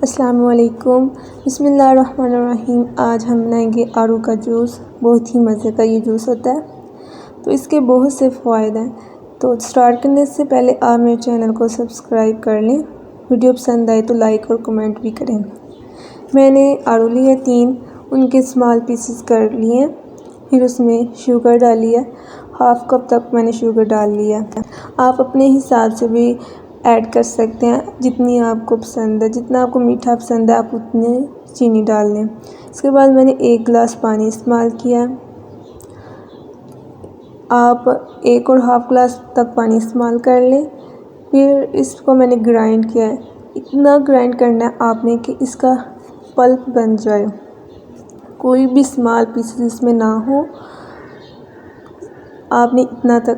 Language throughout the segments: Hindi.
अस्सलामुअलैकुम बिस्मिल्लाहिर्रहमानिर्रहीम। आज हम बनाएंगे आड़ू का जूस। बहुत ही मज़े का ये जूस होता है, तो इसके बहुत से फ़ायदे हैं। तो स्टार्ट करने से पहले आप मेरे चैनल को सब्सक्राइब कर लें। वीडियो पसंद आए तो लाइक और कमेंट भी करें। मैंने आड़ू लिए 3, उनके स्मॉल पीसेस कर लिए। फिर उसमें शुगर डाली है, हाफ़ कप तक मैंने शुगर डाल लिया। आप अपने हिसाब से भी ऐड कर सकते हैं, जितनी आपको पसंद है, जितना आपको मीठा पसंद है आप उतनी चीनी डाल लें। इसके बाद मैंने 1 गिलास पानी इस्तेमाल किया। आप 1 और हाफ़ गिलास तक पानी इस्तेमाल कर लें। फिर इसको मैंने ग्राइंड किया है। इतना ग्राइंड करना है आपने कि इसका पल्प बन जाए, कोई भी स्मॉल पीसेस इसमें ना हो। आपने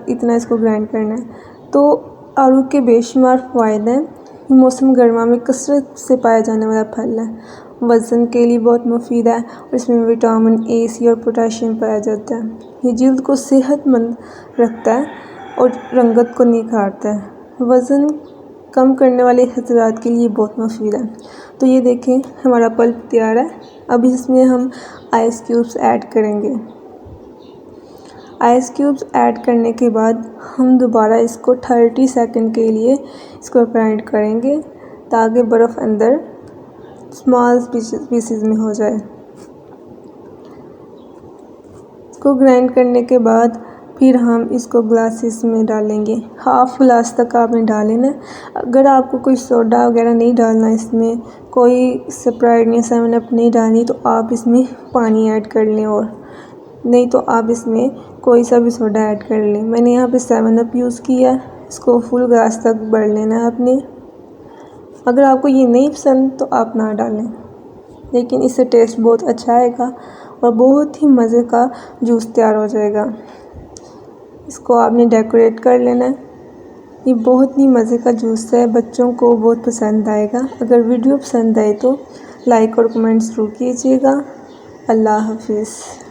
इतना इसको ग्राइंड करना है। तो आड़ू के बेशुमार फ़ायदे हैं। मौसम गर्मा में कसरत से पाया जाने वाला फल है। वज़न के लिए बहुत मुफीद है और इसमें विटामिन ए, सी और पोटेशियम पाया जाता है। ये जल्द को सेहतमंद रखता है और रंगत को निखारता है। वज़न कम करने वाले हज़रात के लिए बहुत मुफीद है। तो ये देखें, हमारा पल्प तैयार है। अब इसमें हम आइस क्यूब्स ऐड करेंगे। आइस क्यूब्स ऐड करने के बाद हम दोबारा इसको 30 सेकंड के लिए इसको ग्राइंड करेंगे, ताकि बर्फ़ अंदर स्मॉल पीसेस में हो जाए। इसको ग्राइंड करने के बाद फिर हम इसको ग्लासेस में डालेंगे। हाफ़ गिलास तक आपने डालेना है। अगर आपको कोई सोडा वगैरह नहीं डालना, इसमें कोई स्प्राइट या 7 अप नहीं डालनी, तो आप इसमें पानी ऐड कर लें, और नहीं तो आप इसमें कोई सा भी सोडा ऐड कर लें। मैंने यहाँ पे 7 अप यूज़ किया है। इसको फुल ग्लास तक भर लेना है आपने। अगर आपको ये नहीं पसंद तो आप ना डालें, लेकिन इससे टेस्ट बहुत अच्छा आएगा और बहुत ही मज़े का जूस तैयार हो जाएगा। इसको आपने डेकोरेट कर लेना है। ये बहुत ही मज़े का जूस है, बच्चों को बहुत पसंद आएगा। अगर वीडियो पसंद आए तो लाइक और कमेंट ज़रूर कीजिएगा। अल्लाह हाफिज़।